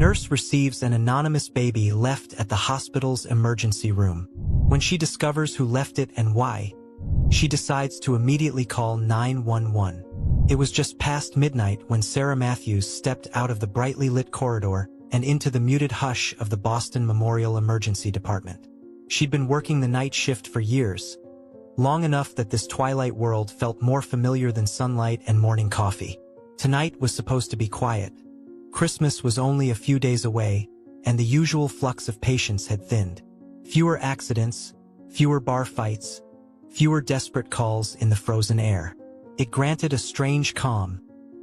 nurse receives an anonymous baby left at the hospital's emergency room. When she discovers who left it and why, she decides to immediately call 911. It was just past midnight when Sarah Matthews stepped out of the brightly lit corridor and into the muted hush of the Boston Memorial Emergency Department. She'd been working the night shift for years, long enough that this twilight world felt more familiar than sunlight and morning coffee. Tonight was supposed to be quiet. Christmas was only a few days away, and the usual flux of patients had thinned. Fewer accidents, fewer bar fights, fewer desperate calls in the frozen air. It granted a strange calm,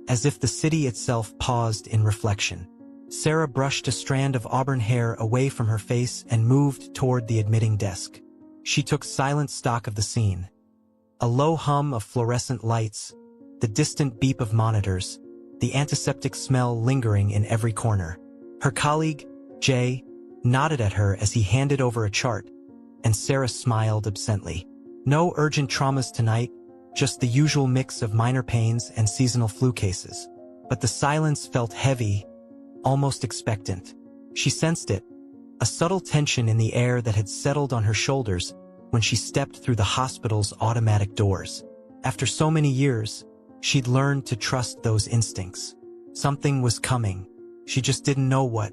as if the city itself paused in reflection. Sarah brushed a strand of auburn hair away from her face and moved toward the admitting desk. She took silent stock of the scene. A low hum of fluorescent lights, the distant beep of monitors, the antiseptic smell lingering in every corner. Her colleague, Jay, nodded at her as he handed over a chart, and Sarah smiled absently. No urgent traumas tonight, just the usual mix of minor pains and seasonal flu cases. But the silence felt heavy, almost expectant. She sensed it, a subtle tension in the air that had settled on her shoulders when she stepped through the hospital's automatic doors. After so many years, she'd learned to trust those instincts. Something was coming. She just didn't know what.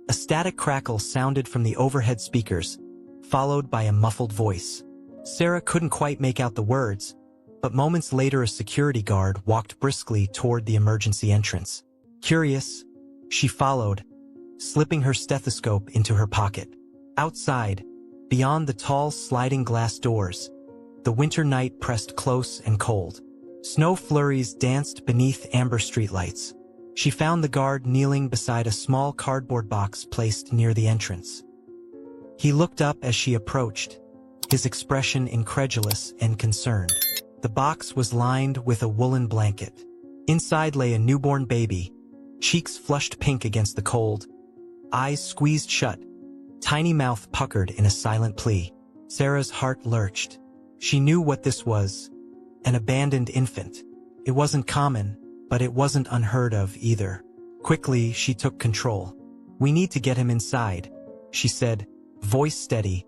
A static crackle sounded from the overhead speakers, followed by a muffled voice. Sarah couldn't quite make out the words, but moments later a security guard walked briskly toward the emergency entrance. Curious, she followed, slipping her stethoscope into her pocket. Outside, beyond the tall sliding glass doors, the winter night pressed close and cold. Snow flurries danced beneath amber streetlights. She found the guard kneeling beside a small cardboard box placed near the entrance. He looked up as she approached, his expression incredulous and concerned. The box was lined with a woolen blanket. Inside lay a newborn baby, cheeks flushed pink against the cold, eyes squeezed shut, tiny mouth puckered in a silent plea. Sarah's heart lurched. She knew what this was, an abandoned infant. It wasn't common, but it wasn't unheard of either. Quickly, she took control. "We need to get him inside," she said, voice steady,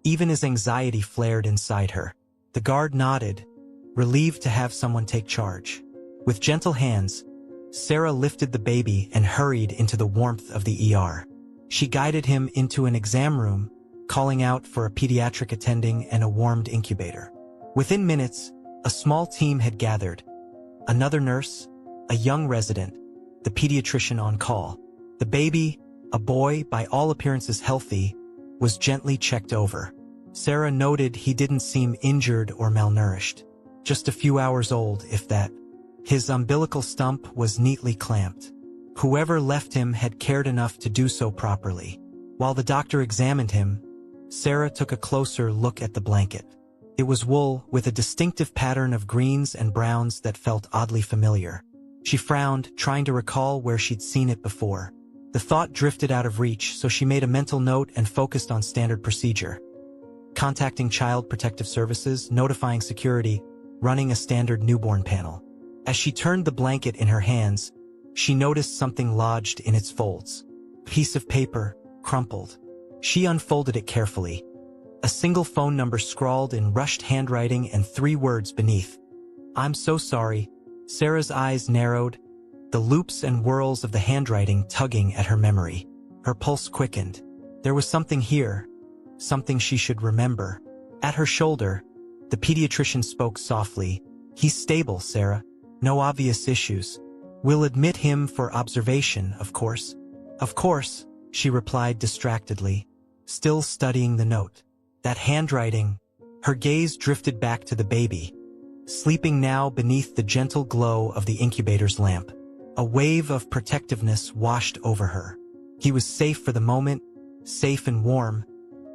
even as anxiety flared inside her. The guard nodded, relieved to have someone take charge. With gentle hands, Sarah lifted the baby and hurried into the warmth of the ER. She guided him into an exam room, calling out for a pediatric attending and a warmed incubator. Within minutes, a small team had gathered. Another nurse, a young resident, the pediatrician on call. The baby, a boy by all appearances healthy, was gently checked over. Sarah noted he didn't seem injured or malnourished. Just a few hours old, if that. His umbilical stump was neatly clamped. Whoever left him had cared enough to do so properly. While the doctor examined him, Sarah took a closer look at the blanket. It was wool with a distinctive pattern of greens and browns that felt oddly familiar. She frowned, trying to recall where she'd seen it before. The thought drifted out of reach, so she made a mental note and focused on standard procedure. Contacting Child Protective Services, notifying security, running a standard newborn panel. As she turned the blanket in her hands, she noticed something lodged in its folds. A piece of paper, crumpled. She unfolded it carefully. A single phone number scrawled in rushed handwriting and 3 words beneath. "I'm so sorry." Sarah's eyes narrowed, the loops and whirls of the handwriting tugging at her memory. Her pulse quickened. There was something here, something she should remember. At her shoulder, the pediatrician spoke softly. "He's stable, Sarah. No obvious issues. We'll admit him for observation, of course." "Of course," she replied distractedly, still studying the note. That handwriting. Her gaze drifted back to the baby, sleeping now beneath the gentle glow of the incubator's lamp. A wave of protectiveness washed over her. He was safe for the moment, safe and warm,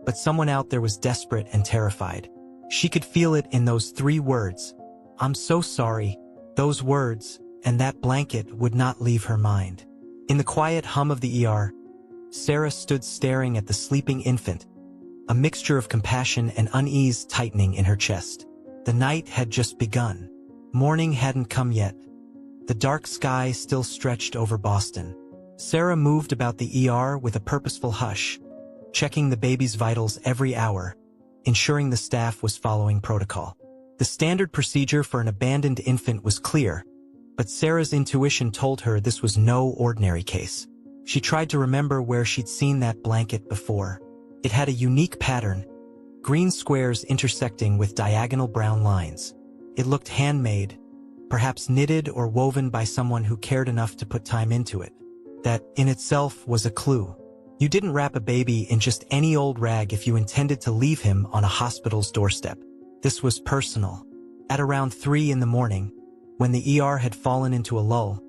but someone out there was desperate and terrified. She could feel it in those 3 words. "I'm so sorry." Those words, and that blanket would not leave her mind. In the quiet hum of the ER, Sarah stood staring at the sleeping infant, a mixture of compassion and unease tightening in her chest. The night had just begun. Morning hadn't come yet. The dark sky still stretched over Boston. Sarah moved about the ER with a purposeful hush, checking the baby's vitals every hour, ensuring the staff was following protocol. The standard procedure for an abandoned infant was clear, but Sarah's intuition told her this was no ordinary case. She tried to remember where she'd seen that blanket before. It had a unique pattern, green squares intersecting with diagonal brown lines. It looked handmade, perhaps knitted or woven by someone who cared enough to put time into it. That, in itself, was a clue. You didn't wrap a baby in just any old rag if you intended to leave him on a hospital's doorstep. This was personal. At around 3 in the morning, when the ER had fallen into a lull,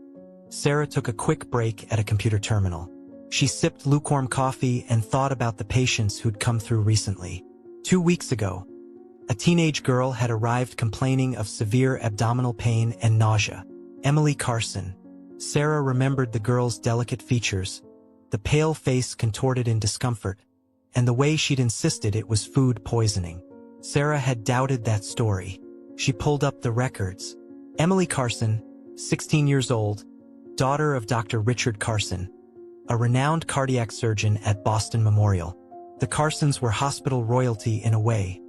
Sarah took a quick break at a computer terminal. She sipped lukewarm coffee and thought about the patients who'd come through recently. 2 weeks ago, a teenage girl had arrived complaining of severe abdominal pain and nausea. Emily Carson. Sarah remembered the girl's delicate features, the pale face contorted in discomfort, and the way she'd insisted it was food poisoning. Sarah had doubted that story. She pulled up the records. Emily Carson, 16 years old, daughter of Dr. Richard Carson, a renowned cardiac surgeon at Boston Memorial. The Carsons were hospital royalty in a way.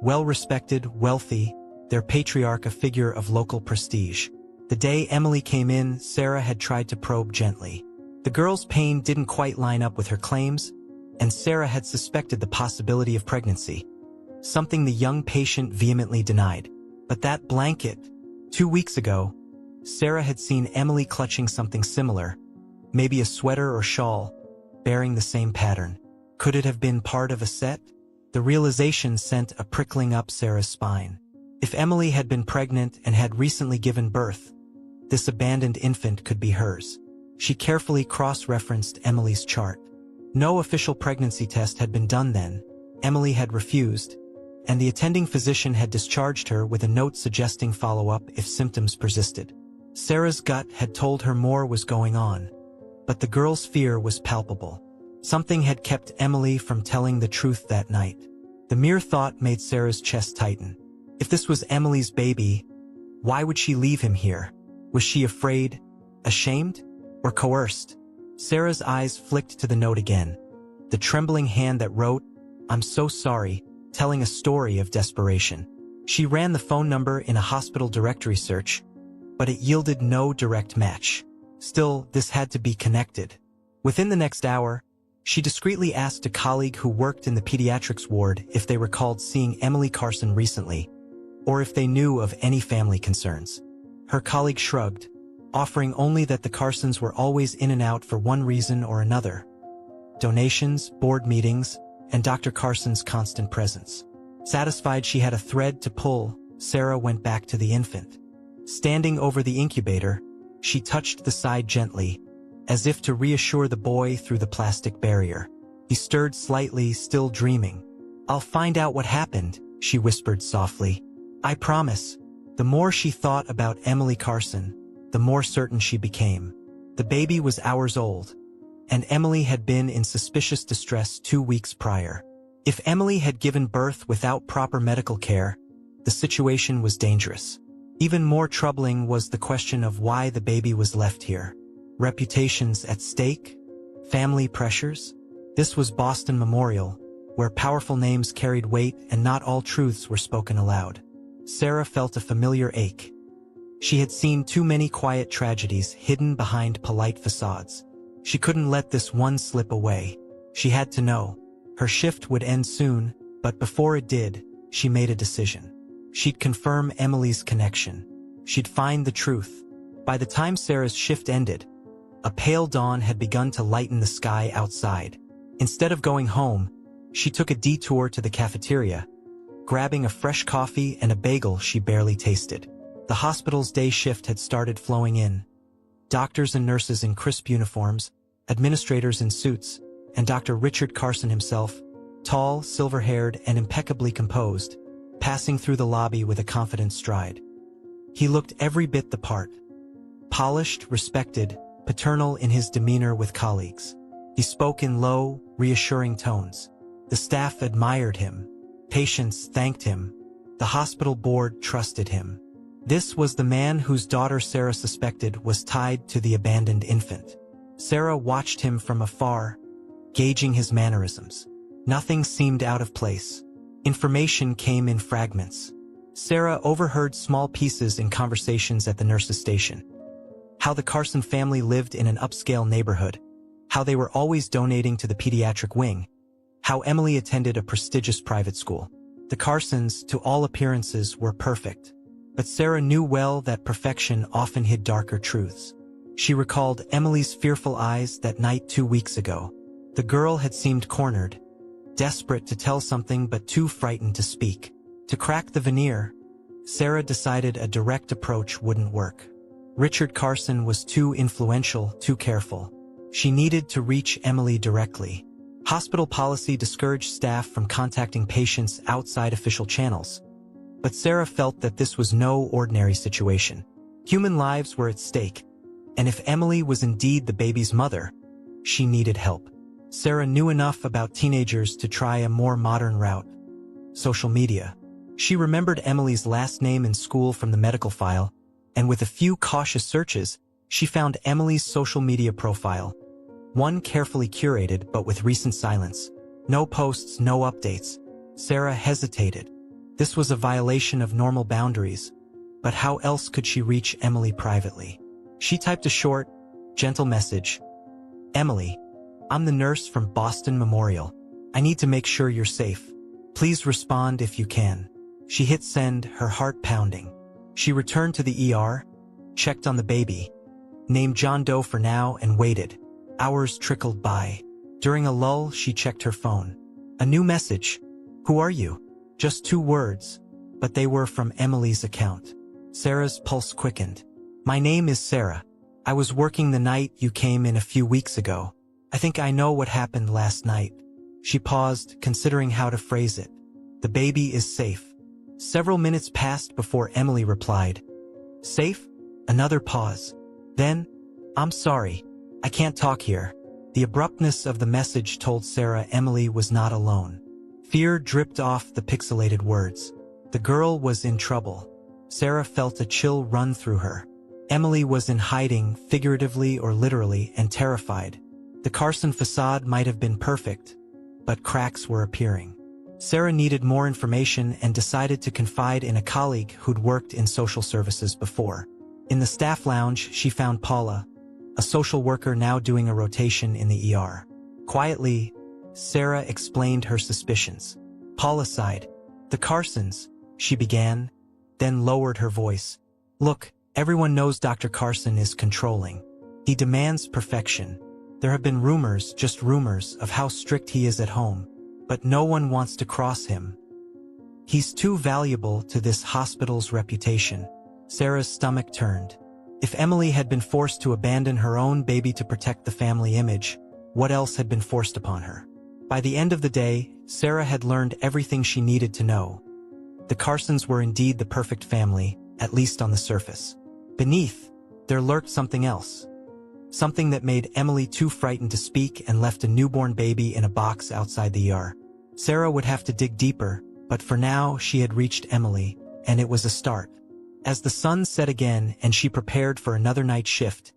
Well-respected, wealthy, their patriarch a figure of local prestige. The day Emily came in, Sarah had tried to probe gently. The girl's pain didn't quite line up with her claims, and Sarah had suspected the possibility of pregnancy, something the young patient vehemently denied. But that blanket, 2 weeks ago, Sarah had seen Emily clutching something similar, maybe a sweater or shawl, bearing the same pattern. Could it have been part of a set? The realization sent a prickling up Sarah's spine. If Emily had been pregnant and had recently given birth, this abandoned infant could be hers. She carefully cross-referenced Emily's chart. No official pregnancy test had been done then. Emily had refused, and the attending physician had discharged her with a note suggesting follow-up if symptoms persisted. Sarah's gut had told her more was going on, but the girl's fear was palpable. Something had kept Emily from telling the truth that night. The mere thought made Sarah's chest tighten. If this was Emily's baby, why would she leave him here? Was she afraid, ashamed, or coerced? Sarah's eyes flicked to the note again, the trembling hand that wrote, "I'm so sorry," telling a story of desperation. She ran the phone number in a hospital directory search, but it yielded no direct match. Still, this had to be connected. Within the next hour, she discreetly asked a colleague who worked in the pediatrics ward if they recalled seeing Emily Carson recently, or if they knew of any family concerns. Her colleague shrugged, offering only that the Carsons were always in and out for one reason or another: donations, board meetings, and Dr. Carson's constant presence. Satisfied she had a thread to pull, Sarah went back to the infant. Standing over the incubator, she touched the side gently, as if to reassure the boy through the plastic barrier. He stirred slightly, still dreaming. "I'll find out what happened," she whispered softly. "I promise." The more she thought about Emily Carson, the more certain she became. The baby was hours old, and Emily had been in suspicious distress 2 weeks prior. If Emily had given birth without proper medical care, the situation was dangerous. Even more troubling was the question of why the baby was left here. Reputations at stake? Family pressures? This was Boston Memorial, where powerful names carried weight and not all truths were spoken aloud. Sarah felt a familiar ache. She had seen too many quiet tragedies hidden behind polite facades. She couldn't let this one slip away. She had to know. Her shift would end soon, but before it did, she made a decision. She'd confirm Emily's connection. She'd find the truth. By the time Sarah's shift ended, a pale dawn had begun to lighten the sky outside. Instead of going home, she took a detour to the cafeteria, grabbing a fresh coffee and a bagel she barely tasted. The hospital's day shift had started flowing in. Doctors and nurses in crisp uniforms, administrators in suits, and Dr. Richard Carson himself, tall, silver-haired, and impeccably composed, passing through the lobby with a confident stride. He looked every bit the part. Polished, respected, paternal in his demeanor with colleagues. He spoke in low, reassuring tones. The staff admired him. Patients thanked him. The hospital board trusted him. This was the man whose daughter Sarah suspected was tied to the abandoned infant. Sarah watched him from afar, gauging his mannerisms. Nothing seemed out of place. Information came in fragments. Sarah overheard small pieces in conversations at the nurse's station. How the Carson family lived in an upscale neighborhood. How they were always donating to the pediatric wing. How Emily attended a prestigious private school. The Carsons, to all appearances, were perfect. But Sarah knew well that perfection often hid darker truths. She recalled Emily's fearful eyes that night 2 weeks ago. The girl had seemed cornered, desperate to tell something but too frightened to speak. To crack the veneer, Sarah decided a direct approach wouldn't work. Richard Carson was too influential, too careful. She needed to reach Emily directly. Hospital policy discouraged staff from contacting patients outside official channels. But Sarah felt that this was no ordinary situation. Human lives were at stake, and if Emily was indeed the baby's mother, she needed help. Sarah knew enough about teenagers to try a more modern route: social media. She remembered Emily's last name in school from the medical file, and with a few cautious searches, she found Emily's social media profile. One carefully curated but with recent silence. No posts, no updates. Sarah hesitated. This was a violation of normal boundaries, but how else could she reach Emily privately? She typed a short, gentle message. Emily, I'm the nurse from Boston Memorial. I need to make sure you're safe. Please respond if you can. She hit send, her heart pounding. She returned to the ER, checked on the baby, named John Doe for now, and waited. Hours trickled by. During a lull, she checked her phone. A new message. Who are you? Just 2 words, but they were from Emily's account. Sarah's pulse quickened. My name is Sarah. I was working the night you came in a few weeks ago. I think I know what happened last night. She paused, considering how to phrase it. The baby is safe. Several minutes passed before Emily replied. Safe? Another pause. Then, I'm sorry. I can't talk here. The abruptness of the message told Sarah Emily was not alone. Fear dripped off the pixelated words. The girl was in trouble. Sarah felt a chill run through her. Emily was in hiding, figuratively or literally, and terrified. The Carson facade might have been perfect, but cracks were appearing. Sarah needed more information and decided to confide in a colleague who'd worked in social services before. In the staff lounge, she found Paula, a social worker now doing a rotation in the ER. Quietly, Sarah explained her suspicions. Paula sighed. The Carsons, she began, then lowered her voice. Look, everyone knows Dr. Carson is controlling. He demands perfection. There have been rumors, just rumors, of how strict he is at home, but no one wants to cross him. He's too valuable to this hospital's reputation. Sarah's stomach turned. If Emily had been forced to abandon her own baby to protect the family image, what else had been forced upon her? By the end of the day, Sarah had learned everything she needed to know. The Carsons were indeed the perfect family, at least on the surface. Beneath, there lurked something else. Something that made Emily too frightened to speak and left a newborn baby in a box outside the ER. Sarah would have to dig deeper, but for now she had reached Emily, and it was a start. As the sun set again and she prepared for another night shift,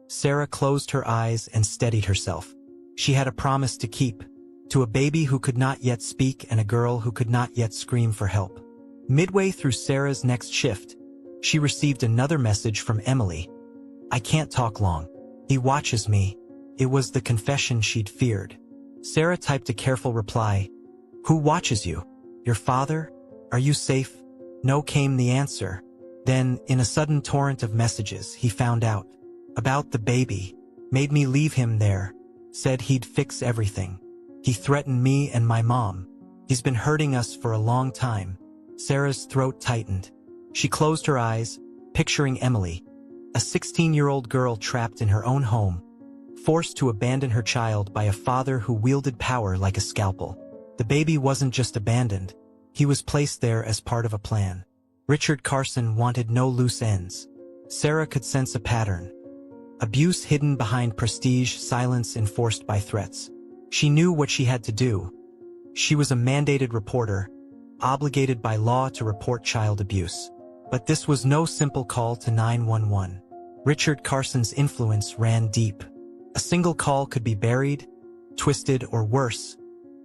Sarah closed her eyes and steadied herself. She had a promise to keep, to a baby who could not yet speak and a girl who could not yet scream for help. Midway through Sarah's next shift, she received another message from Emily. I can't talk long. He watches me. It was the confession she'd feared. Sarah typed a careful reply. Who watches you? Your father? Are you safe? No, came the answer. Then, in a sudden torrent of messages, he found out. About the baby. Made me leave him there. Said he'd fix everything. He threatened me and my mom. He's been hurting us for a long time. Sarah's throat tightened. She closed her eyes, picturing Emily, a 16-year-old girl trapped in her own home, forced to abandon her child by a father who wielded power like a scalpel. The baby wasn't just abandoned. He was placed there as part of a plan. Richard Carson wanted no loose ends. Sarah could sense a pattern. Abuse hidden behind prestige, silence enforced by threats. She knew what she had to do. She was a mandated reporter, obligated by law to report child abuse. But this was no simple call to 911. Richard Carson's influence ran deep. A single call could be buried, twisted, or worse,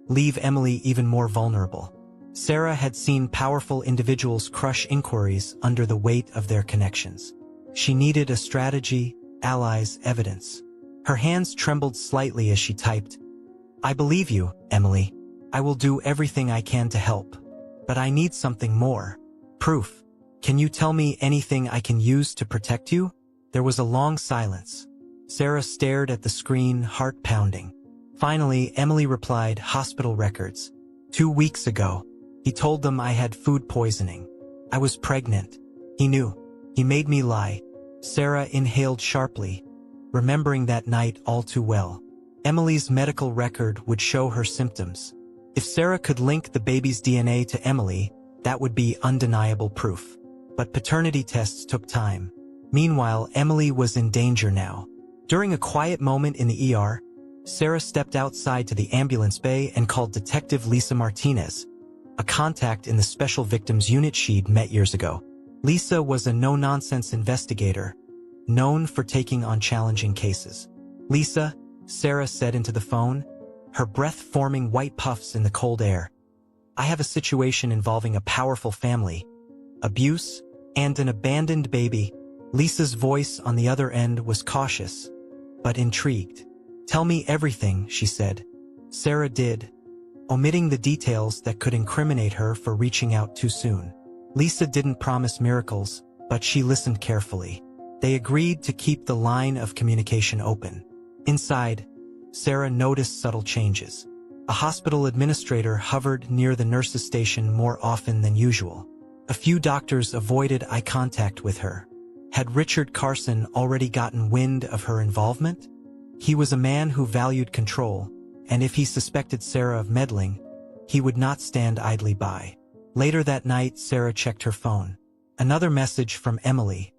leave Emily even more vulnerable. Sarah had seen powerful individuals crush inquiries under the weight of their connections. She needed a strategy, allies, evidence. Her hands trembled slightly as she typed, "I believe you, Emily. I will do everything I can to help. But I need something more. Proof. Can you tell me anything I can use to protect you?" There was a long silence. Sarah stared at the screen, heart pounding. Finally, Emily replied, "Hospital records. 2 weeks ago. He told them I had food poisoning. I was pregnant. He knew. He made me lie." Sarah inhaled sharply, remembering that night all too well. Emily's medical record would show her symptoms. If Sarah could link the baby's DNA to Emily, that would be undeniable proof. But paternity tests took time. Meanwhile, Emily was in danger now. During a quiet moment in the ER, Sarah stepped outside to the ambulance bay and called Detective Lisa Martinez, a contact in the Special Victims Unit she'd met years ago. Lisa was a no-nonsense investigator, known for taking on challenging cases. "Lisa," Sarah said into the phone, her breath forming white puffs in the cold air. "I have a situation involving a powerful family, abuse, and an abandoned baby." Lisa's voice on the other end was cautious, but intrigued. "Tell me everything," she said. Sarah did, omitting the details that could incriminate her for reaching out too soon. Lisa didn't promise miracles, but she listened carefully. They agreed to keep the line of communication open. Inside, Sarah noticed subtle changes. A hospital administrator hovered near the nurse's station more often than usual. A few doctors avoided eye contact with her. Had Richard Carson already gotten wind of her involvement? He was a man who valued control, and if he suspected Sarah of meddling, he would not stand idly by. Later that night, Sarah checked her phone. Another message from Emily.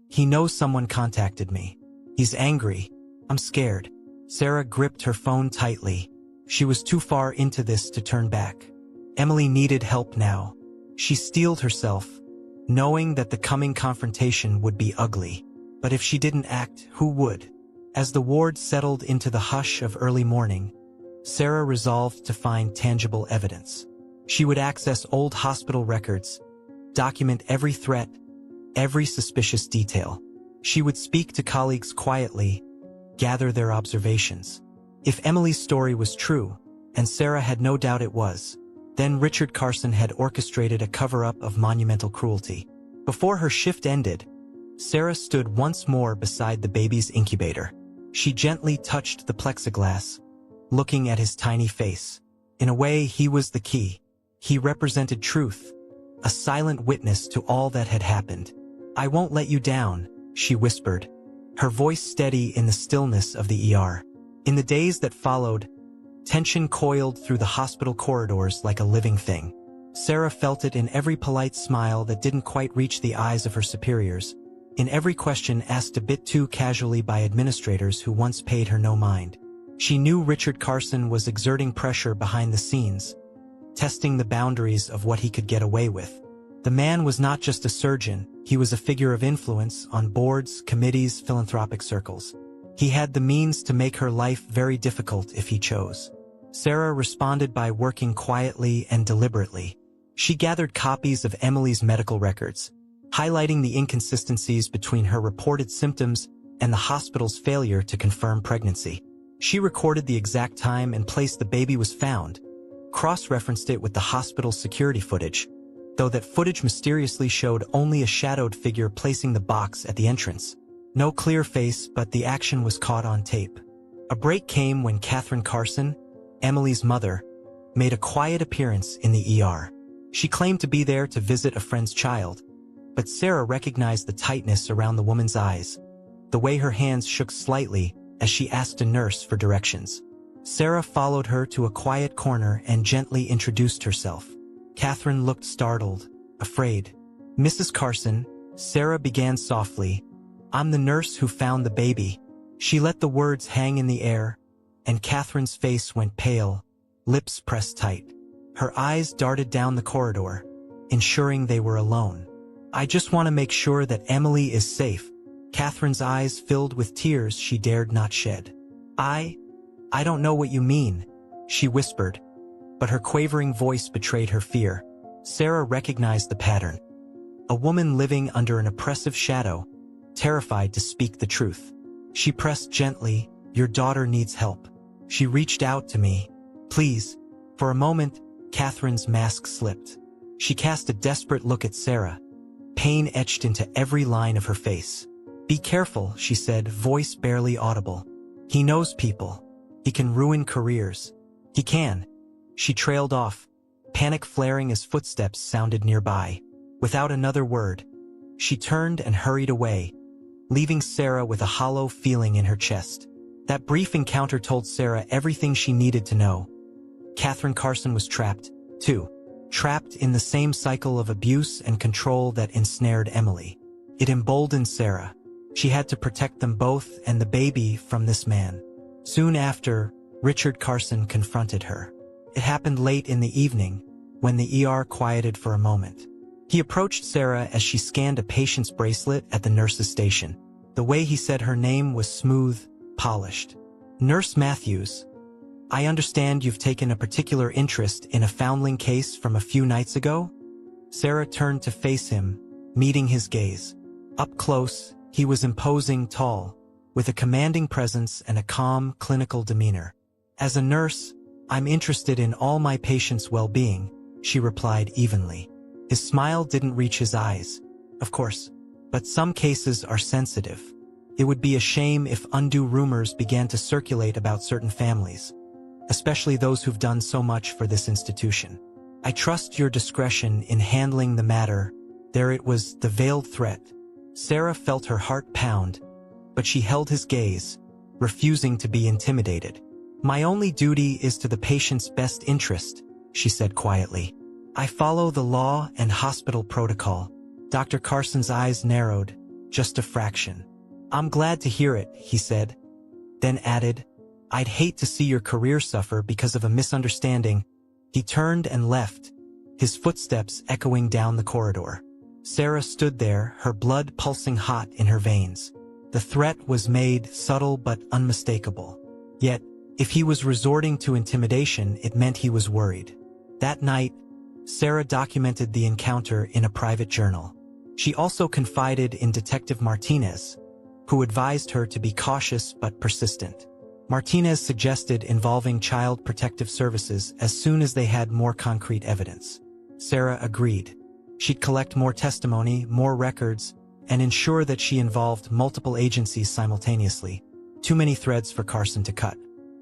"He knows someone contacted me. He's angry. I'm scared." Sarah gripped her phone tightly. She was too far into this to turn back. Emily needed help now. She steeled herself, knowing that the coming confrontation would be ugly. But if she didn't act, who would? As the ward settled into the hush of early morning, Sarah resolved to find tangible evidence. She would access old hospital records, document every threat, every suspicious detail. She would speak to colleagues quietly, gather their observations. If Emily's story was true, and Sarah had no doubt it was, then Richard Carson had orchestrated a cover-up of monumental cruelty. Before her shift ended, Sarah stood once more beside the baby's incubator. She gently touched the plexiglass, looking at his tiny face. In a way, he was the key. He represented truth, a silent witness to all that had happened. "I won't let you down," she whispered, her voice steady in the stillness of the ER. In the days that followed, tension coiled through the hospital corridors like a living thing. Sarah felt it in every polite smile that didn't quite reach the eyes of her superiors, in every question asked a bit too casually by administrators who once paid her no mind. She knew Richard Carson was exerting pressure behind the scenes, testing the boundaries of what he could get away with. The man was not just a surgeon, he was a figure of influence on boards, committees, philanthropic circles. He had the means to make her life very difficult if he chose. Sarah responded by working quietly and deliberately. She gathered copies of Emily's medical records, highlighting the inconsistencies between her reported symptoms and the hospital's failure to confirm pregnancy. She recorded the exact time and place the baby was found, cross-referenced it with the hospital's security footage, though that footage mysteriously showed only a shadowed figure placing the box at the entrance. No clear face, but the action was caught on tape. A break came when Catherine Carson, Emily's mother, made a quiet appearance in the ER. She claimed to be there to visit a friend's child, but Sarah recognized the tightness around the woman's eyes, the way her hands shook slightly as she asked a nurse for directions. Sarah followed her to a quiet corner and gently introduced herself. Catherine looked startled, afraid. "Mrs. Carson," Sarah began softly, "I'm the nurse who found the baby." She let the words hang in the air, and Catherine's face went pale, lips pressed tight. Her eyes darted down the corridor, ensuring they were alone. "I just want to make sure that Emily is safe." Catherine's eyes filled with tears she dared not shed. I don't know what you mean, she whispered, but her quavering voice betrayed her fear. Sarah recognized the pattern. A woman living under an oppressive shadow, terrified to speak the truth. She pressed gently, "Your daughter needs help." She reached out to me. "Please." For a moment, Catherine's mask slipped. She cast a desperate look at Sarah, pain etched into every line of her face. "Be careful," she said, voice barely audible. "He knows people. He can ruin careers. He can." She trailed off, panic flaring as footsteps sounded nearby. Without another word, she turned and hurried away, leaving Sarah with a hollow feeling in her chest. That brief encounter told Sarah everything she needed to know. Catherine Carson was trapped, too. Trapped in the same cycle of abuse and control that ensnared Emily. It emboldened Sarah. She had to protect them both and the baby from this man. Soon after, Richard Carson confronted her. It happened late in the evening, when the ER quieted for a moment. He approached Sarah as she scanned a patient's bracelet at the nurse's station. The way he said her name was smooth, polished. "Nurse Matthews, I understand you've taken a particular interest in a foundling case from a few nights ago?" Sarah turned to face him, meeting his gaze. Up close, he was imposing, tall, with a commanding presence and a calm, clinical demeanor. "As a nurse, I'm interested in all my patients' well-being," she replied evenly. His smile didn't reach his eyes, of course, but some cases are sensitive. It would be a shame if undue rumors began to circulate about certain families, especially those who've done so much for this institution. "I trust your discretion in handling the matter." There it was, the veiled threat. Sarah felt her heart pound, but she held his gaze, refusing to be intimidated. "My only duty is to the patient's best interest," she said quietly. "I follow the law and hospital protocol." Dr. Carson's eyes narrowed, just a fraction. "I'm glad to hear it," he said, then added, "I'd hate to see your career suffer because of a misunderstanding." He turned and left, his footsteps echoing down the corridor. Sarah stood there, her blood pulsing hot in her veins. The threat was made, subtle but unmistakable. Yet, if he was resorting to intimidation, it meant he was worried. That night, Sarah documented the encounter in a private journal. She also confided in Detective Martinez, who advised her to be cautious but persistent. Martinez suggested involving Child Protective Services as soon as they had more concrete evidence. Sarah agreed. She'd collect more testimony, more records, and ensure that she involved multiple agencies simultaneously. Too many threads for Carson to cut.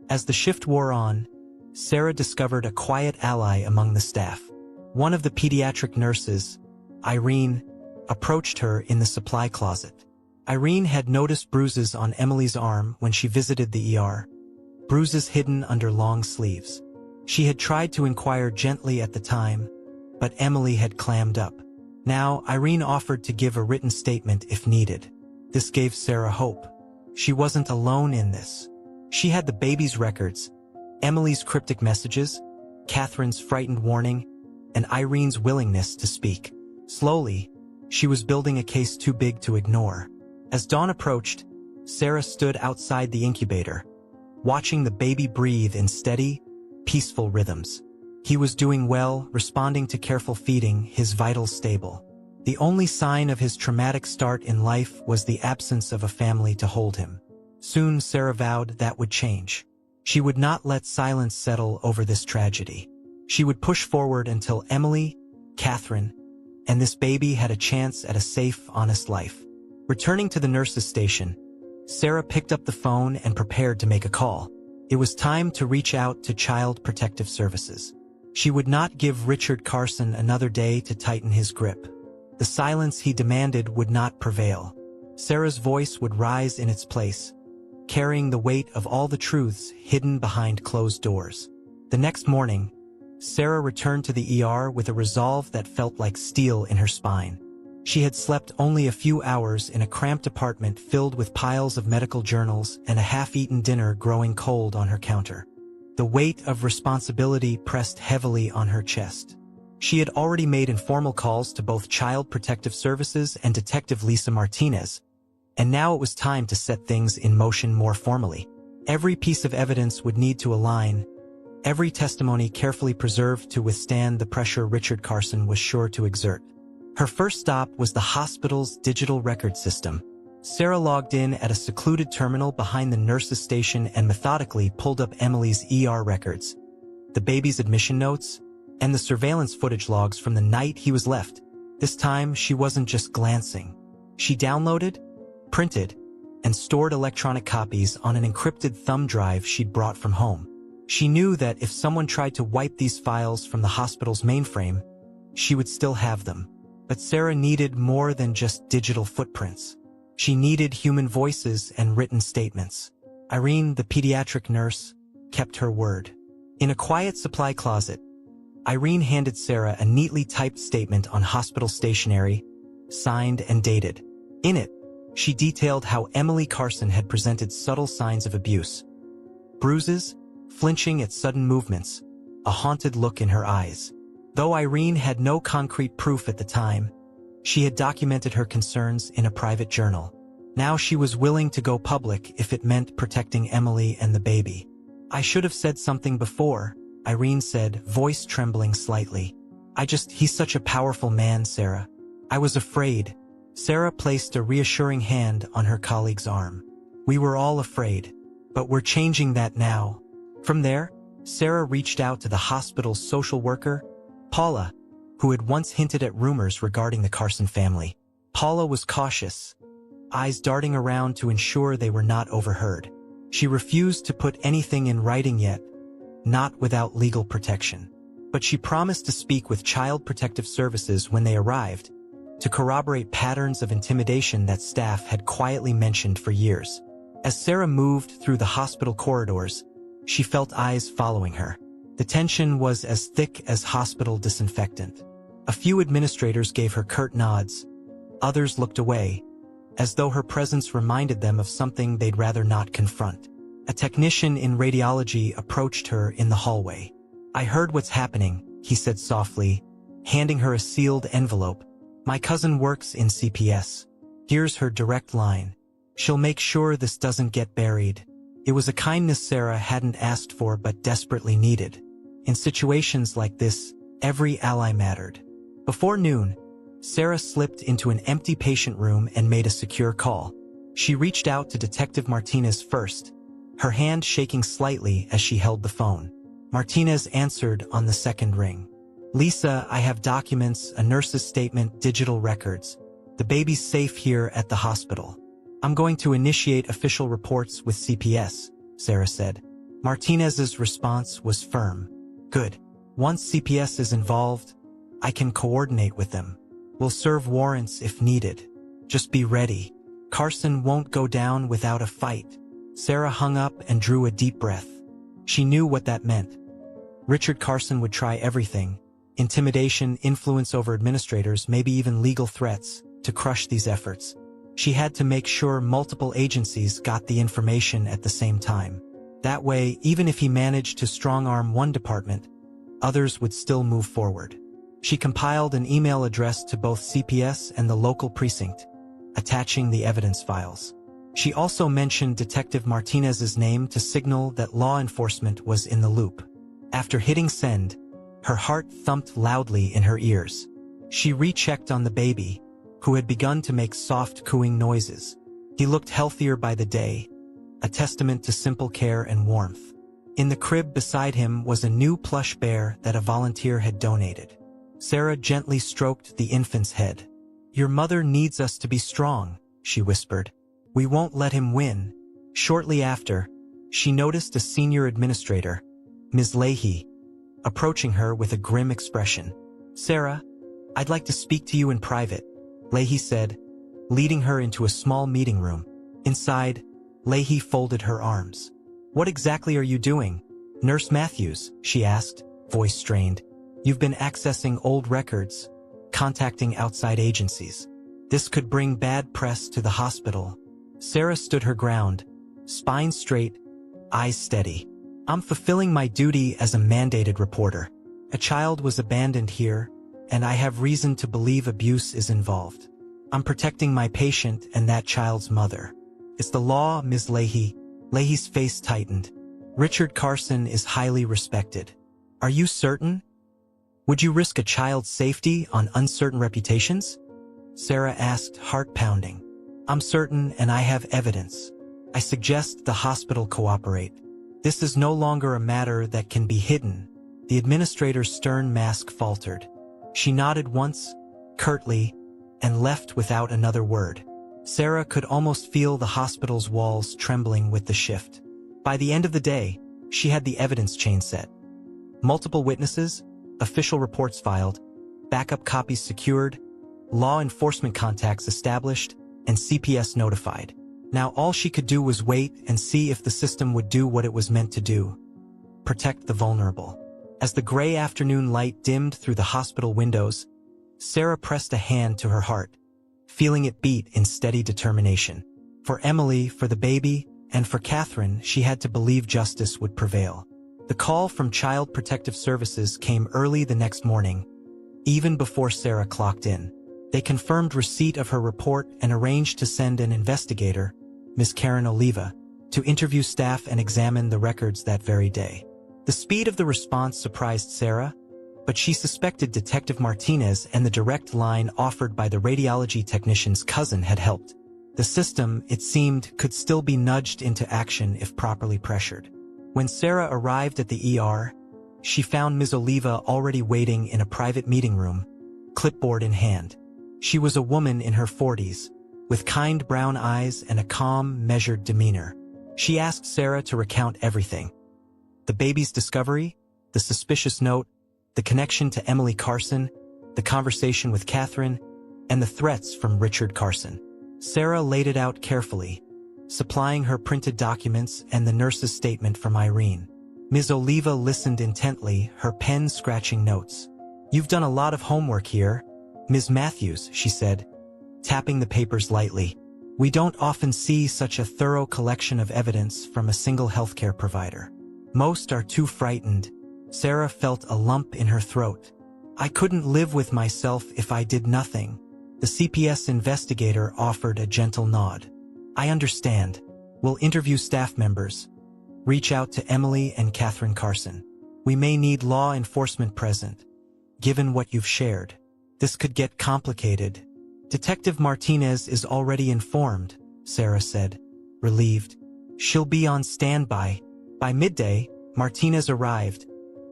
As the shift wore on, Sarah discovered a quiet ally among the staff. One of the pediatric nurses, Irene, approached her in the supply closet. Irene had noticed bruises on Emily's arm when she visited the ER, bruises hidden under long sleeves. She had tried to inquire gently at the time, but Emily had clammed up. Now, Irene offered to give a written statement if needed. This gave Sarah hope. She wasn't alone in this. She had the baby's records, Emily's cryptic messages, Catherine's frightened warning, and Irene's willingness to speak. Slowly, she was building a case too big to ignore. As dawn approached, Sarah stood outside the incubator, watching the baby breathe in steady, peaceful rhythms. He was doing well, responding to careful feeding, his vitals stable. The only sign of his traumatic start in life was the absence of a family to hold him. Soon, Sarah vowed that would change. She would not let silence settle over this tragedy. She would push forward until Emily, Catherine, and this baby had a chance at a safe, honest life. Returning to the nurse's station, Sarah picked up the phone and prepared to make a call. It was time to reach out to Child Protective Services. She would not give Richard Carson another day to tighten his grip. The silence he demanded would not prevail. Sarah's voice would rise in its place, carrying the weight of all the truths hidden behind closed doors. The next morning, Sarah returned to the ER with a resolve that felt like steel in her spine. She had slept only a few hours in a cramped apartment filled with piles of medical journals and a half-eaten dinner growing cold on her counter. The weight of responsibility pressed heavily on her chest. She had already made informal calls to both Child Protective Services and Detective Lisa Martinez, and now it was time to set things in motion more formally. Every piece of evidence would need to align, every testimony carefully preserved to withstand the pressure Richard Carson was sure to exert. Her first stop was the hospital's digital record system. Sarah logged in at a secluded terminal behind the nurse's station and methodically pulled up Emily's ER records, the baby's admission notes, and the surveillance footage logs from the night he was left. This time, she wasn't just glancing. She downloaded, printed, and stored electronic copies on an encrypted thumb drive she'd brought from home. She knew that if someone tried to wipe these files from the hospital's mainframe, she would still have them. But Sarah needed more than just digital footprints. She needed human voices and written statements. Irene, the pediatric nurse, kept her word. In a quiet supply closet, Irene handed Sarah a neatly typed statement on hospital stationery, signed and dated. In it, she detailed how Emily Carson had presented subtle signs of abuse. Bruises, flinching at sudden movements, a haunted look in her eyes. Though Irene had no concrete proof at the time, she had documented her concerns in a private journal. Now she was willing to go public if it meant protecting Emily and the baby. "I should have said something before," Irene said, voice trembling slightly. He's such a powerful man, Sarah. I was afraid." Sarah placed a reassuring hand on her colleague's arm. "We were all afraid, but we're changing that now." From there, Sarah reached out to the hospital's social worker, Paula, who had once hinted at rumors regarding the Carson family. Paula was cautious, eyes darting around to ensure they were not overheard. She refused to put anything in writing yet, not without legal protection. But she promised to speak with Child Protective Services when they arrived, to corroborate patterns of intimidation that staff had quietly mentioned for years. As Sarah moved through the hospital corridors, she felt eyes following her. The tension was as thick as hospital disinfectant. A few administrators gave her curt nods. Others looked away, as though her presence reminded them of something they'd rather not confront. A technician in radiology approached her in the hallway. "I heard what's happening," he said softly, handing her a sealed envelope. "My cousin works in CPS. Here's her direct line. She'll make sure this doesn't get buried." It was a kindness Sarah hadn't asked for but desperately needed. In situations like this, every ally mattered. Before noon, Sarah slipped into an empty patient room and made a secure call. She reached out to Detective Martinez first, her hand shaking slightly as she held the phone. Martinez answered on the second ring. "Lisa, I have documents, a nurse's statement, digital records. The baby's safe here at the hospital. I'm going to initiate official reports with CPS," Sarah said. Martinez's response was firm. "Good. Once CPS is involved, I can coordinate with them. We'll serve warrants if needed. Just be ready. Carson won't go down without a fight." Sarah hung up and drew a deep breath. She knew what that meant. Richard Carson would try everything: intimidation, influence over administrators, maybe even legal threats, to crush these efforts. She had to make sure multiple agencies got the information at the same time. That way, even if he managed to strong-arm one department, others would still move forward. She compiled an email address to both CPS and the local precinct, attaching the evidence files. She also mentioned Detective Martinez's name to signal that law enforcement was in the loop. After hitting send, her heart thumped loudly in her ears. She rechecked on the baby, who had begun to make soft cooing noises. He looked healthier by the day, a testament to simple care and warmth. In the crib beside him was a new plush bear that a volunteer had donated. Sarah gently stroked the infant's head. "Your mother needs us to be strong," she whispered. "We won't let him win." Shortly after, she noticed a senior administrator, Ms. Leahy, approaching her with a grim expression. "Sarah, I'd like to speak to you in private," Leahy said, leading her into a small meeting room. Inside, Leahy folded her arms. "What exactly are you doing, Nurse Matthews?" she asked, voice strained. "You've been accessing old records, contacting outside agencies. This could bring bad press to the hospital." Sarah stood her ground, spine straight, eyes steady. "I'm fulfilling my duty as a mandated reporter. A child was abandoned here, and I have reason to believe abuse is involved. I'm protecting my patient and that child's mother. It's the law, Ms. Leahy," Leahy's face tightened. Richard Carson is highly respected. Are you certain? Would you risk a child's safety on uncertain reputations? Sarah asked, heart pounding. I'm certain, and I have evidence. I suggest the hospital cooperate. This is no longer a matter that can be hidden. The administrator's stern mask faltered. She nodded once, curtly, and left without another word. Sarah could almost feel the hospital's walls trembling with the shift. By the end of the day, she had the evidence chain set. Multiple witnesses, official reports filed, backup copies secured, law enforcement contacts established, and CPS notified. Now all she could do was wait and see if the system would do what it was meant to do: protect the vulnerable. As the gray afternoon light dimmed through the hospital windows, Sarah pressed a hand to her heart, feeling it beat in steady determination. For Emily, for the baby, and for Catherine, she had to believe justice would prevail. The call from Child Protective Services came early the next morning, even before Sarah clocked in. They confirmed receipt of her report and arranged to send an investigator, Ms. Karen Oliva, to interview staff and examine the records that very day. The speed of the response surprised Sarah, but she suspected Detective Martinez and the direct line offered by the radiology technician's cousin had helped. The system, it seemed, could still be nudged into action if properly pressured. When Sarah arrived at the ER, she found Ms. Oliva already waiting in a private meeting room, clipboard in hand. She was a woman in her 40s, with kind brown eyes and a calm, measured demeanor. She asked Sarah to recount everything: the baby's discovery, the suspicious note, the connection to Emily Carson, the conversation with Catherine, and the threats from Richard Carson. Sarah laid it out carefully, supplying her printed documents and the nurse's statement from Irene. Ms. Oliva listened intently, her pen scratching notes. "You've done a lot of homework here, Ms. Matthews," she said, tapping the papers lightly. "We don't often see such a thorough collection of evidence from a single healthcare provider. Most are too frightened." Sarah felt a lump in her throat. "I couldn't live with myself if I did nothing." The CPS investigator offered a gentle nod. "I understand. We'll interview staff members. Reach out to Emily and Catherine Carson. We may need law enforcement present, given what you've shared. This could get complicated." "Detective Martinez is already informed," Sarah said, relieved. "She'll be on standby." By midday, Martinez arrived,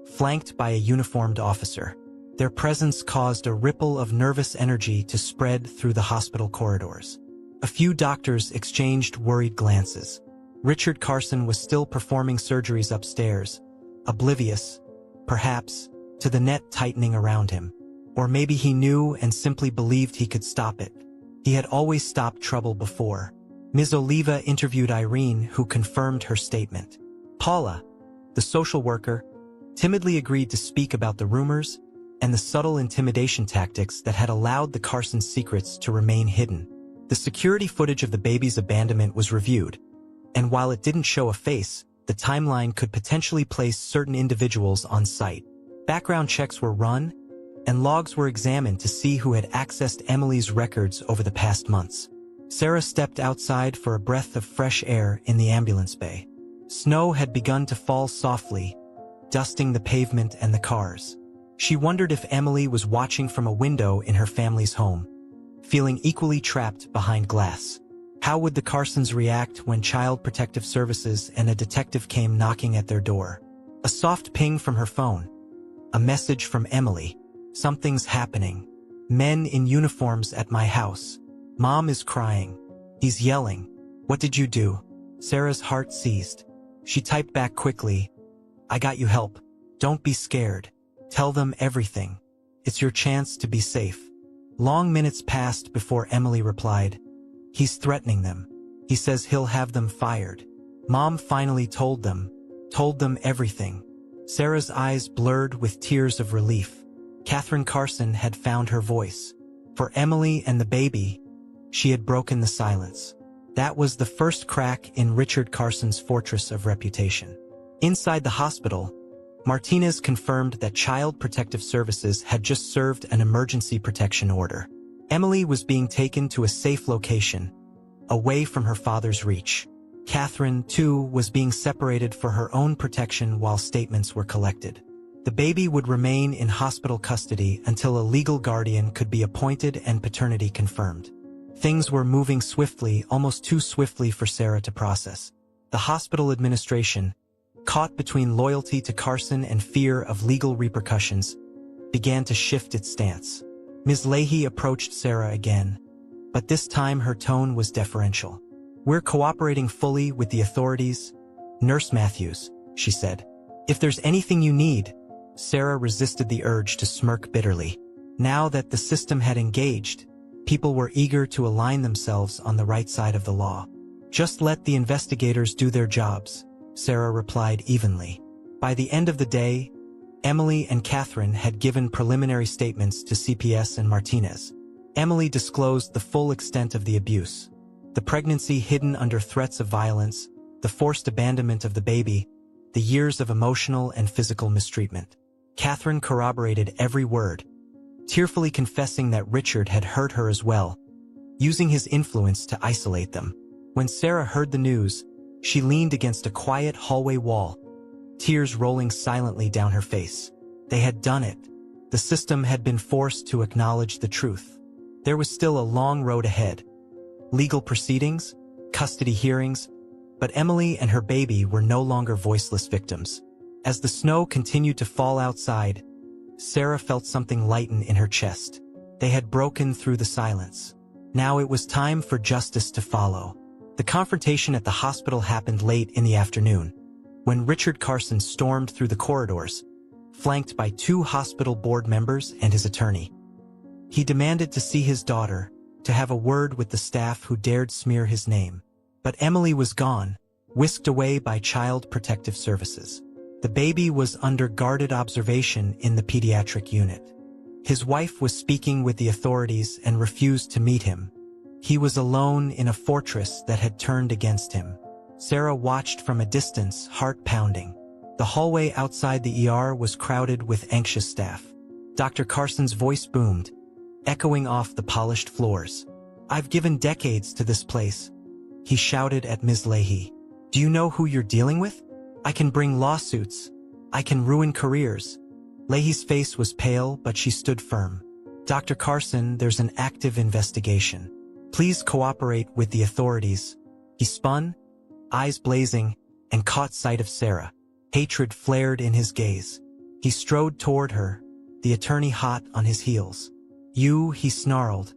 flanked by a uniformed officer. Their presence caused a ripple of nervous energy to spread through the hospital corridors. A few doctors exchanged worried glances. Richard Carson was still performing surgeries upstairs, oblivious, perhaps, to the net tightening around him. Or maybe he knew and simply believed he could stop it. He had always stopped trouble before. Ms. Oliva interviewed Irene, who confirmed her statement. Paula, the social worker, timidly agreed to speak about the rumors and the subtle intimidation tactics that had allowed the Carson secrets to remain hidden. The security footage of the baby's abandonment was reviewed, and while it didn't show a face, the timeline could potentially place certain individuals on site. Background checks were run, and logs were examined to see who had accessed Emily's records over the past months. Sarah stepped outside for a breath of fresh air in the ambulance bay. Snow had begun to fall softly, dusting the pavement and the cars. She wondered if Emily was watching from a window in her family's home, feeling equally trapped behind glass. How would the Carsons react when Child Protective Services and a detective came knocking at their door? A soft ping from her phone. A message from Emily. "Something's happening. Men in uniforms at my house. Mom is crying. He's yelling. What did you do?" Sarah's heart seized. She typed back quickly, "I got you help. Don't be scared. Tell them everything. It's your chance to be safe." Long minutes passed before Emily replied, "He's threatening them. He says he'll have them fired." Mom finally told them everything. Sarah's eyes blurred with tears of relief. Catherine Carson had found her voice. For Emily and the baby, she had broken the silence. That was the first crack in Richard Carson's fortress of reputation. Inside the hospital, Martinez confirmed that Child Protective Services had just served an emergency protection order. Emily was being taken to a safe location, away from her father's reach. Catherine, too, was being separated for her own protection while statements were collected. The baby would remain in hospital custody until a legal guardian could be appointed and paternity confirmed. Things were moving swiftly, almost too swiftly for Sarah to process. The hospital administration, caught between loyalty to Carson and fear of legal repercussions, began to shift its stance. Ms. Leahy approached Sarah again, but this time her tone was deferential. "We're cooperating fully with the authorities, Nurse Matthews," she said. "If there's anything you need." Sarah resisted the urge to smirk bitterly. Now that the system had engaged, people were eager to align themselves on the right side of the law. "Just let the investigators do their jobs," Sarah replied evenly. By the end of the day, Emily and Catherine had given preliminary statements to CPS and Martinez. Emily disclosed the full extent of the abuse. The pregnancy hidden under threats of violence, the forced abandonment of the baby, the years of emotional and physical mistreatment. Catherine corroborated every word, tearfully confessing that Richard had hurt her as well, using his influence to isolate them. When Sarah heard the news, she leaned against a quiet hallway wall, tears rolling silently down her face. They had done it. The system had been forced to acknowledge the truth. There was still a long road ahead. Legal proceedings, custody hearings, but Emily and her baby were no longer voiceless victims. As the snow continued to fall outside, Sarah felt something lighten in her chest. They had broken through the silence. Now it was time for justice to follow. The confrontation at the hospital happened late in the afternoon, when Richard Carson stormed through the corridors, flanked by 2 hospital board members and his attorney. He demanded to see his daughter, to have a word with the staff who dared smear his name. But Emily was gone, whisked away by Child Protective Services. The baby was under guarded observation in the pediatric unit. His wife was speaking with the authorities and refused to meet him. He was alone in a fortress that had turned against him. Sarah watched from a distance, heart pounding. The hallway outside the ER was crowded with anxious staff. Dr. Carson's voice boomed, echoing off the polished floors. "I've given decades to this place," he shouted at Ms. Leahy. "Do you know who you're dealing with? I can bring lawsuits. I can ruin careers." Leahy's face was pale, but she stood firm. "Dr. Carson, there's an active investigation. Please cooperate with the authorities." He spun, eyes blazing, and caught sight of Sarah. Hatred flared in his gaze. He strode toward her, the attorney hot on his heels. "You," he snarled,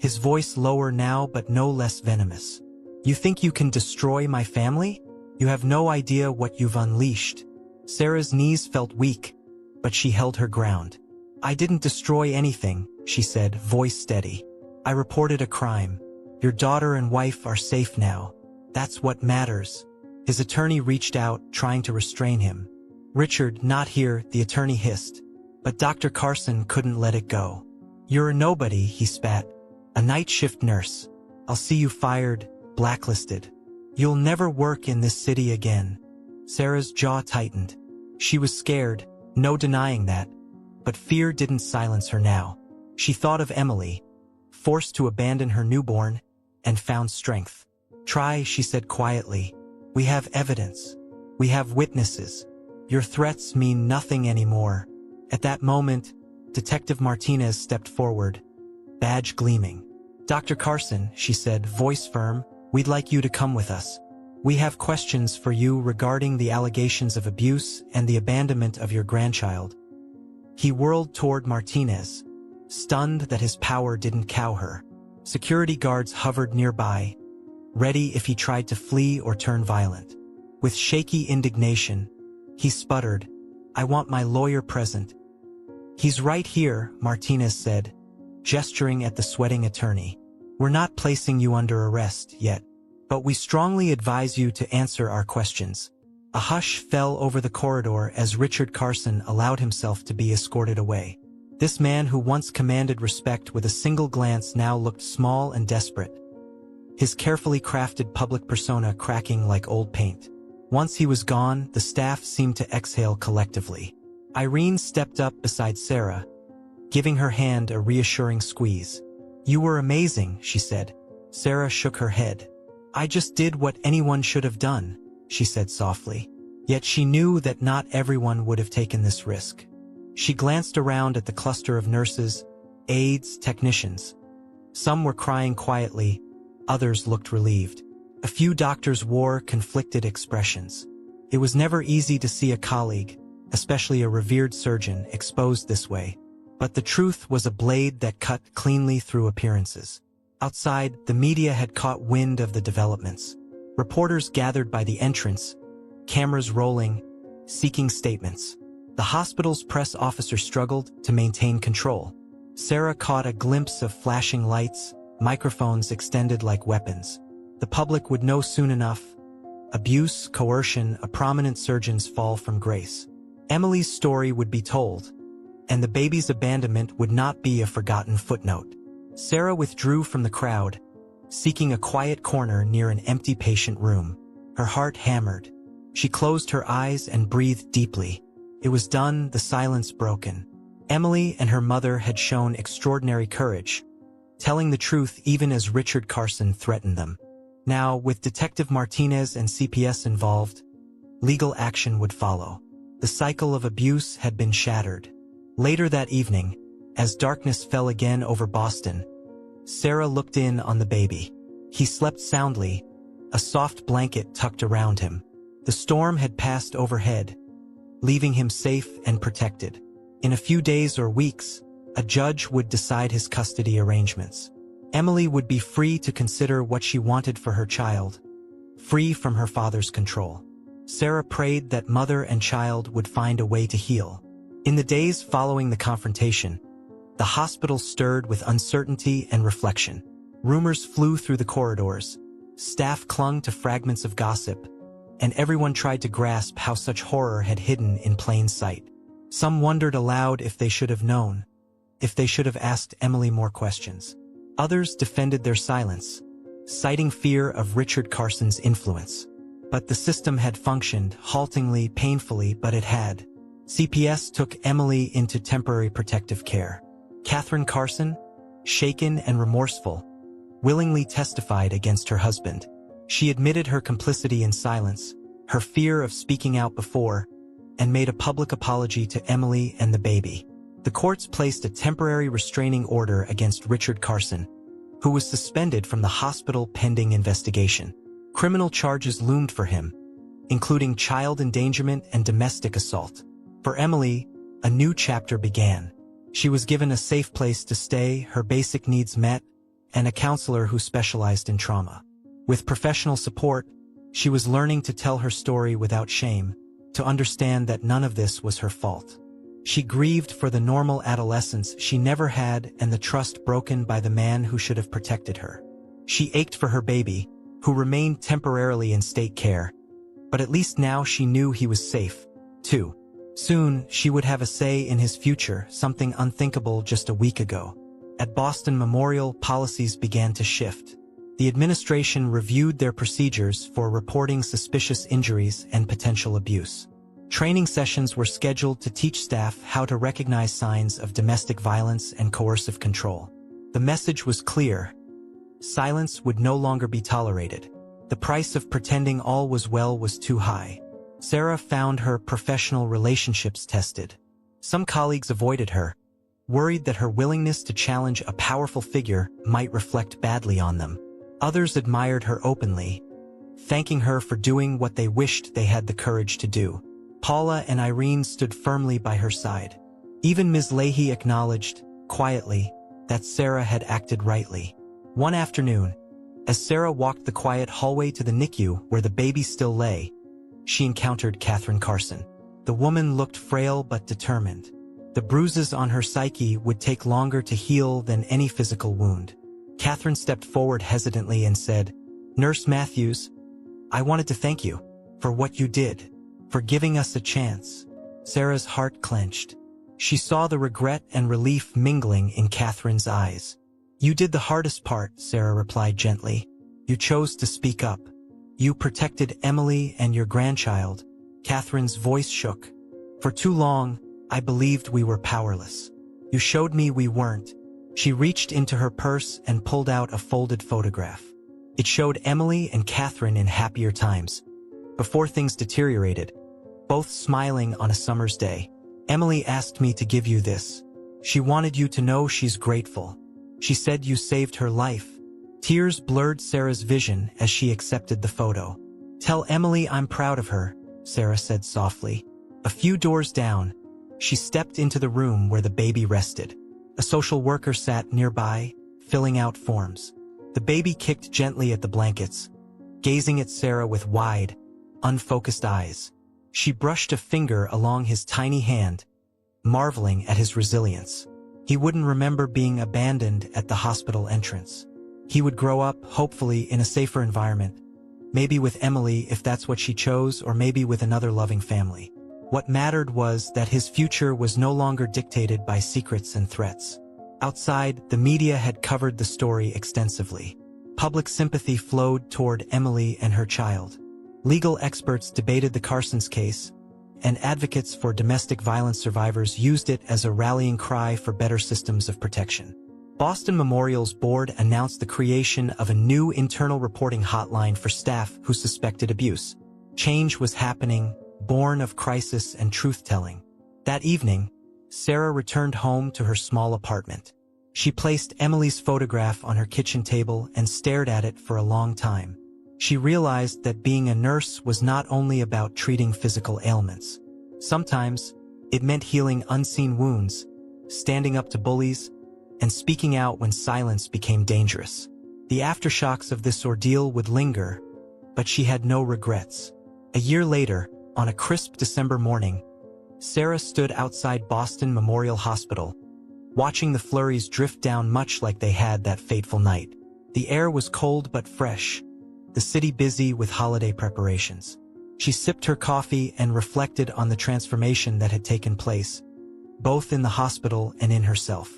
his voice lower now but no less venomous. "You think you can destroy my family? You have no idea what you've unleashed." Sarah's knees felt weak, but she held her ground. "I didn't destroy anything," she said, voice steady. "I reported a crime. Your daughter and wife are safe now. That's what matters." His attorney reached out, trying to restrain him. "Richard, not here," the attorney hissed. But Dr. Carson couldn't let it go. "You're a nobody," he spat. "A night shift nurse. I'll see you fired, blacklisted. You'll never work in this city again." Sarah's jaw tightened. She was scared, no denying that, but fear didn't silence her now. She thought of Emily, forced to abandon her newborn, and found strength. "Try," she said quietly. "We have evidence. We have witnesses. Your threats mean nothing anymore." At that moment, Detective Martinez stepped forward, badge gleaming. "Dr. Carson," she said, voice firm, "we'd like you to come with us. We have questions for you regarding the allegations of abuse and the abandonment of your grandchild." He whirled toward Martinez, stunned that his power didn't cow her. Security guards hovered nearby, ready if he tried to flee or turn violent. With shaky indignation, he sputtered, "I want my lawyer present." "He's right here," Martinez said, gesturing at the sweating attorney. "We're not placing you under arrest yet, but we strongly advise you to answer our questions." A hush fell over the corridor as Richard Carson allowed himself to be escorted away. This man who once commanded respect with a single glance now looked small and desperate, his carefully crafted public persona cracking like old paint. Once he was gone, the staff seemed to exhale collectively. Irene stepped up beside Sarah, giving her hand a reassuring squeeze. "You were amazing," she said. Sarah shook her head. "I just did what anyone should have done," she said softly. Yet she knew that not everyone would have taken this risk. She glanced around at the cluster of nurses, aides, technicians. Some were crying quietly, others looked relieved. A few doctors wore conflicted expressions. It was never easy to see a colleague, especially a revered surgeon, exposed this way. But the truth was a blade that cut cleanly through appearances. Outside, the media had caught wind of the developments. Reporters gathered by the entrance, cameras rolling, seeking statements. The hospital's press officer struggled to maintain control. Sarah caught a glimpse of flashing lights, microphones extended like weapons. The public would know soon enough. Abuse, coercion, a prominent surgeon's fall from grace. Emily's story would be told, and the baby's abandonment would not be a forgotten footnote. Sarah withdrew from the crowd, seeking a quiet corner near an empty patient room. Her heart hammered. She closed her eyes and breathed deeply. It was done, the silence broken. Emily and her mother had shown extraordinary courage, telling the truth even as Richard Carson threatened them. Now, with Detective Martinez and CPS involved, legal action would follow. The cycle of abuse had been shattered. Later that evening, as darkness fell again over Boston, Sarah looked in on the baby. He slept soundly, a soft blanket tucked around him. The storm had passed overhead, leaving him safe and protected. In a few days or weeks, a judge would decide his custody arrangements. Emily would be free to consider what she wanted for her child, free from her father's control. Sarah prayed that mother and child would find a way to heal. In the days following the confrontation, the hospital stirred with uncertainty and reflection. Rumors flew through the corridors, staff clung to fragments of gossip, and everyone tried to grasp how such horror had hidden in plain sight. Some wondered aloud if they should have known, if they should have asked Emily more questions. Others defended their silence, citing fear of Richard Carson's influence. But the system had functioned, haltingly, painfully, but it had. CPS took Emily into temporary protective care. Catherine Carson, shaken and remorseful, willingly testified against her husband. She admitted her complicity in silence, her fear of speaking out before, and made a public apology to Emily and the baby. The courts placed a temporary restraining order against Richard Carson, who was suspended from the hospital pending investigation. Criminal charges loomed for him, including child endangerment and domestic assault. For Emily, a new chapter began. She was given a safe place to stay, her basic needs met, and a counselor who specialized in trauma. With professional support, she was learning to tell her story without shame, to understand that none of this was her fault. She grieved for the normal adolescence she never had and the trust broken by the man who should have protected her. She ached for her baby, who remained temporarily in state care, but at least now she knew he was safe, too. Soon, she would have a say in his future, something unthinkable just a week ago. At Boston Memorial, policies began to shift. The administration reviewed their procedures for reporting suspicious injuries and potential abuse. Training sessions were scheduled to teach staff how to recognize signs of domestic violence and coercive control. The message was clear. Silence would no longer be tolerated. The price of pretending all was well was too high. Sarah found her professional relationships tested. Some colleagues avoided her, worried that her willingness to challenge a powerful figure might reflect badly on them. Others admired her openly, thanking her for doing what they wished they had the courage to do. Paula and Irene stood firmly by her side. Even Ms. Leahy acknowledged, quietly, that Sarah had acted rightly. One afternoon, as Sarah walked the quiet hallway to the NICU where the baby still lay, she encountered Catherine Carson. The woman looked frail but determined. The bruises on her psyche would take longer to heal than any physical wound. Catherine stepped forward hesitantly and said, "Nurse Matthews, I wanted to thank you for what you did, for giving us a chance." Sarah's heart clenched. She saw the regret and relief mingling in Catherine's eyes. "You did the hardest part," Sarah replied gently. "You chose to speak up. You protected Emily and your grandchild." Catherine's voice shook. "For too long, I believed we were powerless. You showed me we weren't." She reached into her purse and pulled out a folded photograph. It showed Emily and Catherine in happier times, before things deteriorated, both smiling on a summer's day. Emily asked me to give you this. She wanted you to know she's grateful. She said you saved her life. Tears blurred Sarah's vision as she accepted the photo. Tell Emily I'm proud of her, Sarah said softly. A few doors down, she stepped into the room where the baby rested. A social worker sat nearby, filling out forms. The baby kicked gently at the blankets, gazing at Sarah with wide, unfocused eyes. She brushed a finger along his tiny hand, marveling at his resilience. He wouldn't remember being abandoned at the hospital entrance. He would grow up, hopefully, in a safer environment, maybe with Emily if that's what she chose, or maybe with another loving family. What mattered was that his future was no longer dictated by secrets and threats. Outside, the media had covered the story extensively. Public sympathy flowed toward Emily and her child. Legal experts debated the Carson's case, and advocates for domestic violence survivors used it as a rallying cry for better systems of protection. Boston Memorial's board announced the creation of a new internal reporting hotline for staff who suspected abuse. Change was happening, born of crisis and truth-telling. That evening, Sarah returned home to her small apartment. She placed Emily's photograph on her kitchen table and stared at it for a long time. She realized that being a nurse was not only about treating physical ailments. Sometimes, it meant healing unseen wounds, standing up to bullies, and speaking out when silence became dangerous. The aftershocks of this ordeal would linger, but she had no regrets. A year later, on a crisp December morning, Sarah stood outside Boston Memorial Hospital, watching the flurries drift down much like they had that fateful night. The air was cold but fresh, the city busy with holiday preparations. She sipped her coffee and reflected on the transformation that had taken place, both in the hospital and in herself.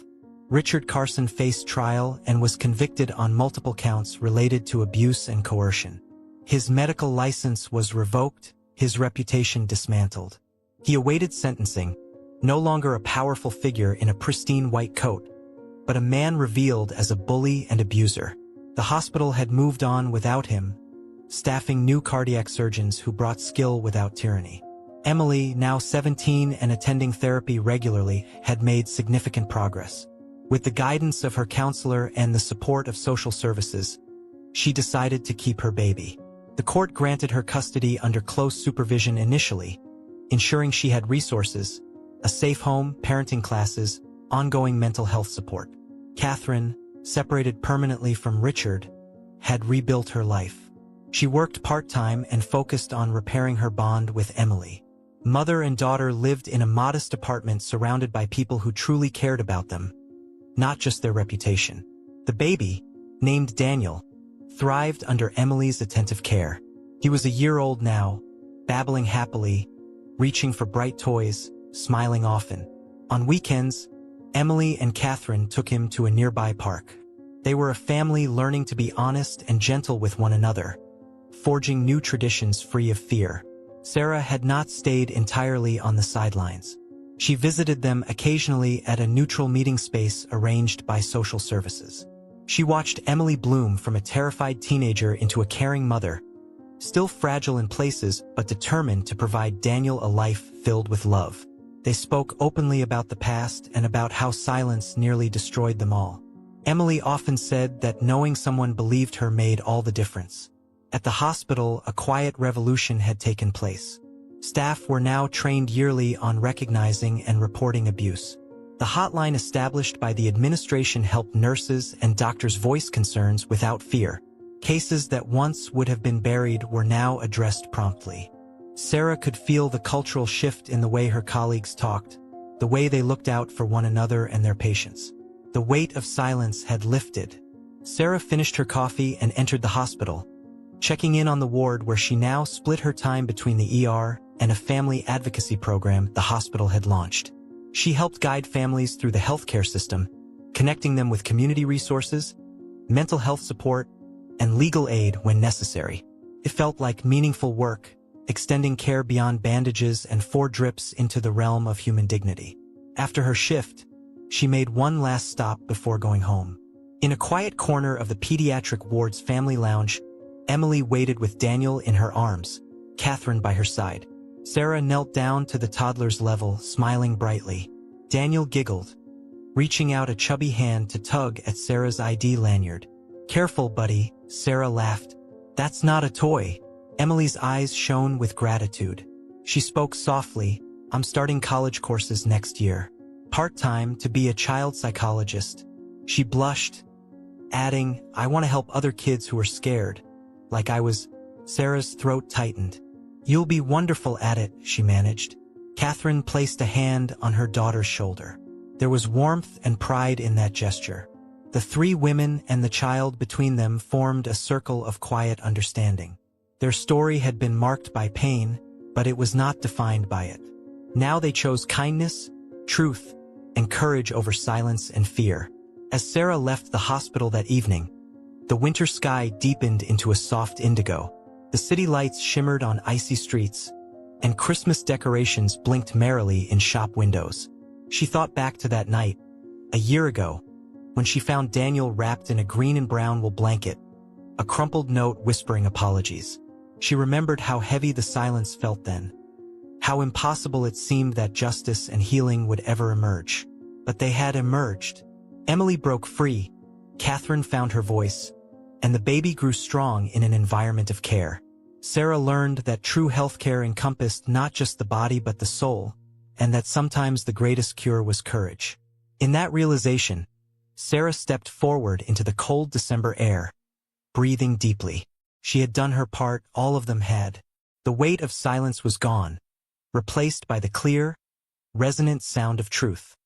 Richard Carson faced trial and was convicted on multiple counts related to abuse and coercion. His medical license was revoked, his reputation dismantled. He awaited sentencing, no longer a powerful figure in a pristine white coat, but a man revealed as a bully and abuser. The hospital had moved on without him, staffing new cardiac surgeons who brought skill without tyranny. Emily, now 17 and attending therapy regularly, had made significant progress. With the guidance of her counselor and the support of social services, she decided to keep her baby. The court granted her custody under close supervision initially, ensuring she had resources, a safe home, parenting classes, ongoing mental health support. Catherine, separated permanently from Richard, had rebuilt her life. She worked part-time and focused on repairing her bond with Emily. Mother and daughter lived in a modest apartment surrounded by people who truly cared about them, not just their reputation. The baby, named Daniel, thrived under Emily's attentive care. He was a year old now, babbling happily, reaching for bright toys, smiling often. On weekends, Emily and Catherine took him to a nearby park. They were a family learning to be honest and gentle with one another, forging new traditions free of fear. Sarah had not stayed entirely on the sidelines. She visited them occasionally at a neutral meeting space arranged by social services. She watched Emily bloom from a terrified teenager into a caring mother, still fragile in places but determined to provide Daniel a life filled with love. They spoke openly about the past and about how silence nearly destroyed them all. Emily often said that knowing someone believed her made all the difference. At the hospital, a quiet revolution had taken place. Staff were now trained yearly on recognizing and reporting abuse. The hotline established by the administration helped nurses and doctors voice concerns without fear. Cases that once would have been buried were now addressed promptly. Sarah could feel the cultural shift in the way her colleagues talked, the way they looked out for one another and their patients. The weight of silence had lifted. Sarah finished her coffee and entered the hospital, checking in on the ward where she now split her time between the ER and a family advocacy program the hospital had launched. She helped guide families through the healthcare system, connecting them with community resources, mental health support, and legal aid when necessary. It felt like meaningful work, extending care beyond bandages and 4 drips into the realm of human dignity. After her shift, she made one last stop before going home. In a quiet corner of the pediatric ward's family lounge, Emily waited with Daniel in her arms, Catherine by her side. Sarah knelt down to the toddler's level, smiling brightly. Daniel giggled, reaching out a chubby hand to tug at Sarah's ID lanyard. "Careful, buddy," Sarah laughed. "That's not a toy." Emily's eyes shone with gratitude. She spoke softly, "I'm starting college courses next year. Part-time to be a child psychologist." She blushed, adding, "I want to help other kids who are scared, like I was." Sarah's throat tightened. "You'll be wonderful at it," she managed. Catherine placed a hand on her daughter's shoulder. There was warmth and pride in that gesture. The three women and the child between them formed a circle of quiet understanding. Their story had been marked by pain, but it was not defined by it. Now they chose kindness, truth, and courage over silence and fear. As Sarah left the hospital that evening, the winter sky deepened into a soft indigo. The city lights shimmered on icy streets, and Christmas decorations blinked merrily in shop windows. She thought back to that night, a year ago, when she found Daniel wrapped in a green and brown wool blanket, a crumpled note whispering apologies. She remembered how heavy the silence felt then, how impossible it seemed that justice and healing would ever emerge. But they had emerged. Emily broke free, Catherine found her voice, and the baby grew strong in an environment of care. Sarah learned that true healthcare encompassed not just the body but the soul, and that sometimes the greatest cure was courage. In that realization, Sarah stepped forward into the cold December air, breathing deeply. She had done her part, all of them had. The weight of silence was gone, replaced by the clear, resonant sound of truth.